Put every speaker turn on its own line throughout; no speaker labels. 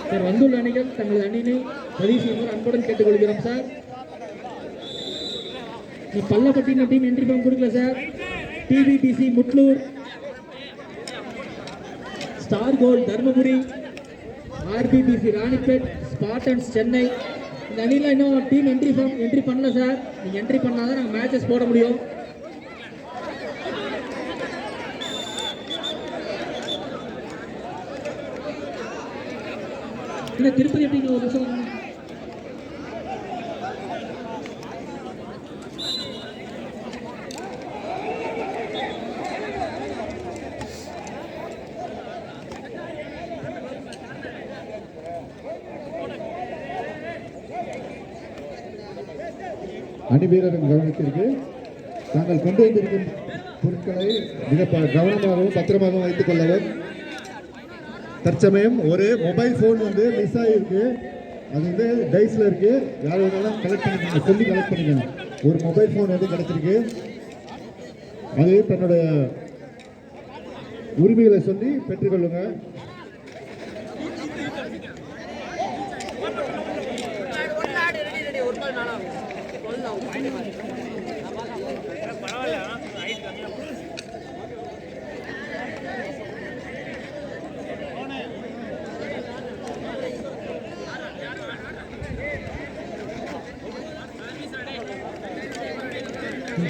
Sir வந்துள்ள அணிகள் தங்களது அணியினை பதிவு செய்யுமாறு அன்புடன் கேட்டுக்கொள்கிறோம் சார். பள்ளப்பட்டின டீம் என்ட்ரி ஃபார்ம் கொடுக்கல sir. TVDC Mutlur, star gold Dharmapuri, RPBC Ranipet, Spartans Chennai, இந்த அணியில் இன்னும் டீம் என்ட்ரி பண்ணல சார். நீங்கள் என்ட்ரி பண்ணாதான் நாங்கள் மேட்சஸ் போட முடியும். இல்லை திருப்பதி எப்படிங்க ஒரு நிமிஷம்
அணிவீரரின் கவனத்திற்கு தாங்கள் கொண்டு வந்திருக்கும் பொருட்களை மிக கவனமாகவும் பத்திரமாகவும் வைத்துக் கொள்ளவும். தற்சமயம் ஒரு மொபைல் ஃபோன் மிஸ் ஆகிருக்கு. அது டைஸில் இருக்கு. யார் வேணாலும் கலெக்ட் பண்ணிக்கோங்க, சொல்லி கலெக்ட் பண்ணிக்கோங்க. ஒரு மொபைல் ஃபோன் கிடைச்சிருக்கு. அது தன்னுடைய உரிமைகளை சொல்லி பெற்றுக்கொள்ளுங்க.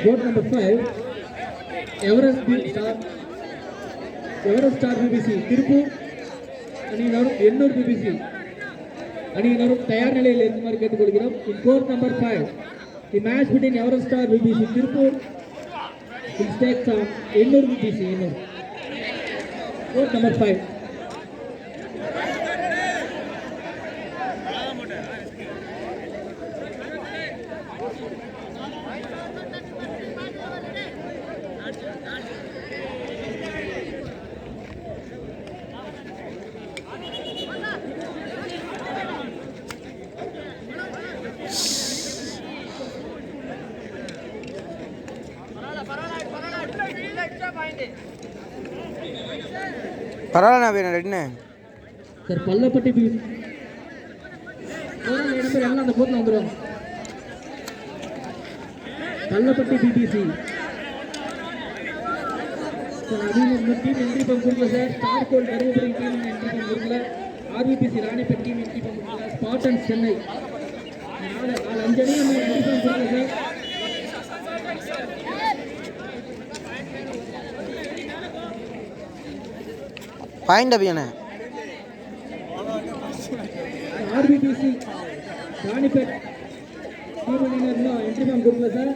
Board number 5, Everest Star BBC, Tiruppur அணியினரும் எண்ணூர் BBC அணியினரும் தயார் நிலையில் இருக்குமாறு கேட்டுக்கொள்கிறோம். In court number 5, the match between Everest Star BBC Tiruppur will take on Ennore BBC. Court number 5.
பரவாயில்ல வேணும் ரெண்டு
சார். பள்ளப்பட்டி எல்லாம் அந்த போட்டில் வந்துடும். பள்ளப்பட்டி பிபிசி டீம் என்ட்ரி பண்ண கொடுக்கல sir. Star gold Dharmapuri team entry பண்ண கொடுக்கல. ஆர்பிபிசி ராணிப்பேட் டீம் என்ட்ரி பண்ண கொடுக்கல. ஸ்பார்டன்ஸ் சென்னை 5 அணியும் என்ட்ரி பண்ண கொடுக்கல சார்.
பாயிண்ட் அபியானே
ஆர்பிபிசி ராணிப்பேட் டீம் அணியினர் என்ட்ரி பண்ண கொடுக்கல சார்.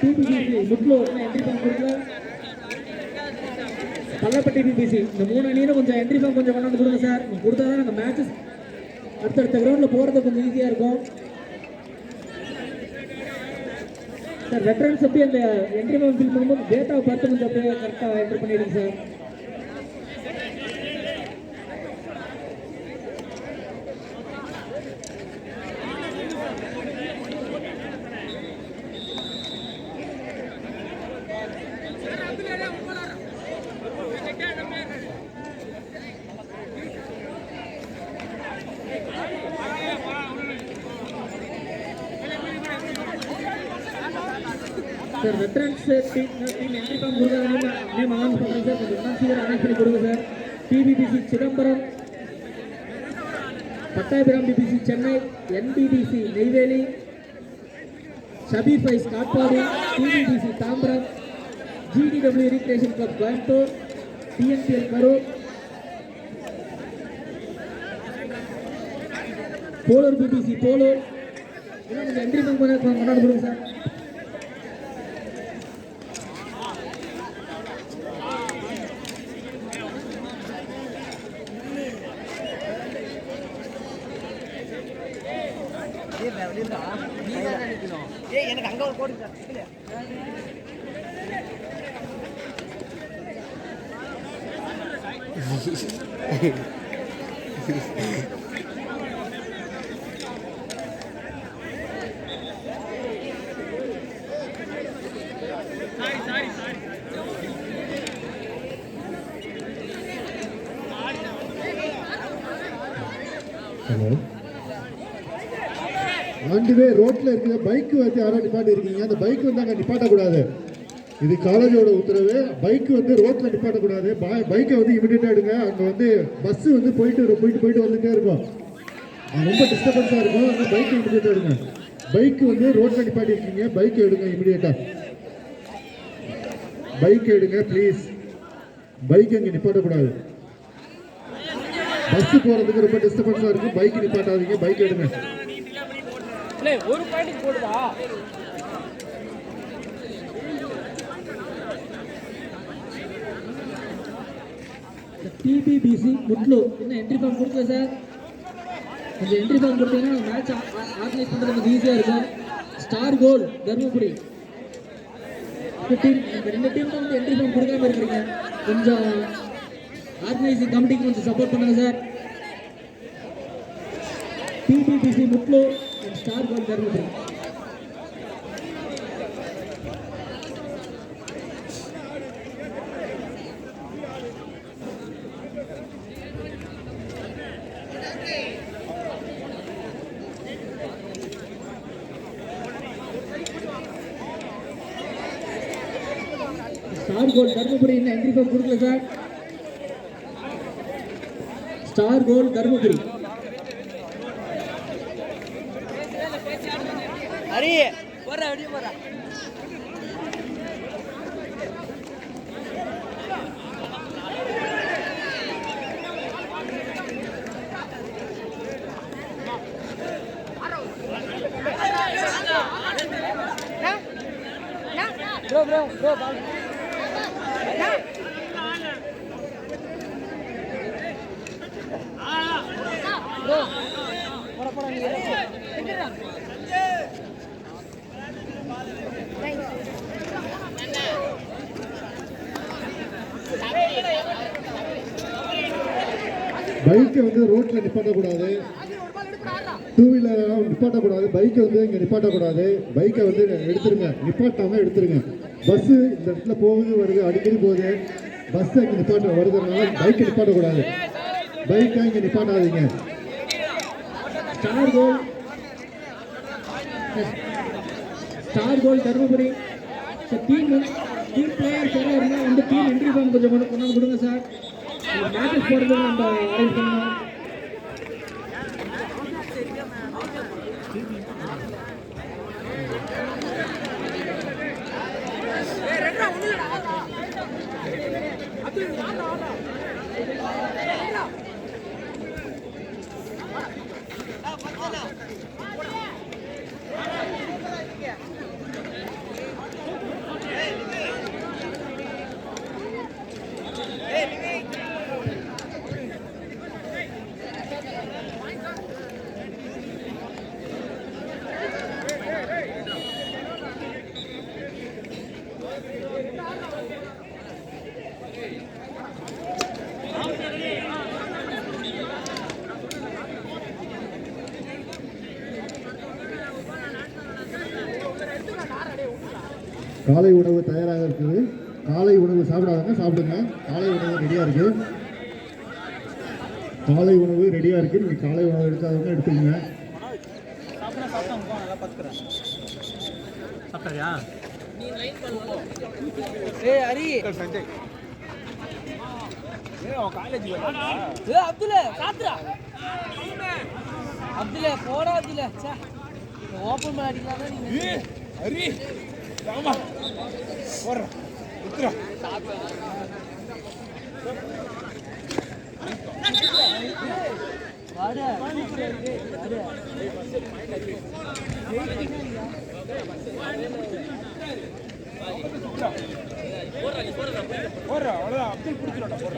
டிபிசி முட்லூர் என்ட்ரி பண்ண கொடுக்கல. பள்ளப்பட்டி பிபிசி இந்த 3 அணியிலும் கொஞ்சம் என்ட்ரி ஃபார்ம் கொஞ்சம் கொண்டாந்து கொடுங்க சார். நீங்கள் கொடுத்தா தான் நாங்கள் மேட்சஸ் அடுத்தடுத்த கிரவுண்டில் போகிறது கொஞ்சம் ஈஸியாக இருக்கும் சார். வெட்டரன்ஸ் அப்படியே அந்த என்ட்ரி ஃபார்ம் ஃபில் பண்ணும்போது டேட்டாவை பார்த்து கொஞ்சம் அப்படியே கரெக்டாக என்ட்ரி பண்ணிடுங்க sir. Sir veterans team entry form கொடுங்க. நேம் அனௌன்ஸ் பண்ணுறேன் சார். கொஞ்சம் சீக்கிரம் அனௌன்ஸ் பண்ணி கொடுங்க sir. TPBC Chidambaram, Pattabiram PBC Chennai, NPTC Neyveli, Shabbir Faiz Katpadi, TPBC Tambaram, GTW recreation club Coimbatore, TNPL Karur, Polur PBC Polur. இன்னும் கொஞ்சம் என்ட்ரி ஃபார்ம் கொண்டாந்து கொடுங்க சார்.
எனக்கு அங்க ஒரு கோடி
ஹலோ ஆண்டுவே ரோட்ல இருக்கிற பைக் வந்து யாரோ நிப்பாட்டி இருக்கீங்க. அந்த பைக் வந்து அங்கே நிப்பாட்டக்கூடாது. இது காலேஜோட உத்தரவு. பைக் வந்து ரோட்ல நிப்பாட்டக்கூடாது. பைக்கை வந்து இமிடியேட்டா எடுங்க. அங்கே வந்து பஸ் வந்து போயிட்டு வந்துட்டே இருக்கும். ரொம்ப டிஸ்டர்பன்ஸா இருக்கும். அந்த பைக்கை இமிடியேட்டா எடுங்க. பைக் வந்து ரோட்ல நிப்பாட்டி இருக்கீங்க. பைக்கை எடுங்க இமிடியேட்டா. பைக் எடுங்க ப்ளீஸ். பைக் அங்கே நிப்பாட்டக்கூடாது. பஸ் போறதுக்கு ரொம்ப டிஸ்டர்பன்ஸா இருக்கு. பைக் நிப்பாட்டாதீங்க. பைக் எடுங்க.
ஒரு பாயிண்ட் போடுவா. டிபிபிசி முட்லூர் இன்னும் என்ட்ரி ஃபார்ம் கொடுக்கல சார். கொஞ்சம் என்ட்ரி ஃபார்ம் கொடுத்தீங்கன்னா மேட்ச் ஆர்கனைஸ் பண்ணுறது கொஞ்சம் ஈஸியாக இருக்கும். Star gold Dharmapuri team. இந்த 2 டீமும் வந்து என்ட்ரி ஃபார்ம் கொடுக்காம இருக்கிறீங்க. கொஞ்சம் ஆர்கனைசிங் கமிட்டிக்கு கொஞ்சம் சப்போர்ட் பண்ணுங்க sir. TPBC Mutlur and star gold Dharmapuri. Star gold Dharmapuri இன்னும் என்ட்ரி ஃபார்ம் கொடுக்கல sir. Star gold Dharmapuri.
Hari போற அப்படியே போற. ப்ரோ பால் போட நீங்க
பைக்கை வந்து ரோட்ல நிப்பாட்டக்கூடாது. 2 வீலர் நிப்பாட்டக்கூடாது. பைக்கை வந்து இங்கே நிப்பாட்டக்கூடாது. பைக்கை வந்து எடுத்துருங்க. நிப்பாட்டாம எடுத்துருங்க. பஸ் இந்த இடத்துல போகுது வருது அடிக்கடி போகுது. பஸ் இங்கே நிப்பாட்ட வருதுனால பைக்கை நிப்பாட்டக்கூடாது. பைக்கை இங்கே நிப்பாட்டாதீங்க.
ஸ்டார் கோல் star gold Dharmapuri. Team players யாராக இருந்தால் வந்து டீம் என்ட்ரி ஃபார்ம் கொஞ்சம் கொண்டாந்து கொடுங்க சார். மேட்சஸ் போடுறது நம்ம அரேஞ்ச் பண்ணணும்.
காலை உணவு தயாராக இருக்குது. காலை உணவு சாப்பிடாதங்க, சாப்பிடுங்க. காலை உணவு ரெடியாக இருக்கு. காலை உணவு ரெடியாக இருக்கு. நீங்கள் காலை உணவு எடுக்காதவங்க எடுத்துக்கங்க.
அப்துல்ல போடா அப்துல்ல ஓபன் பண்ணி அடிக்கலாம் நீங்க. ஹரி ஆமா போற உத்ரா வாடா வாடா போற அவ்வளவுதான். அப்துல் புடிச்சிரோடா போற.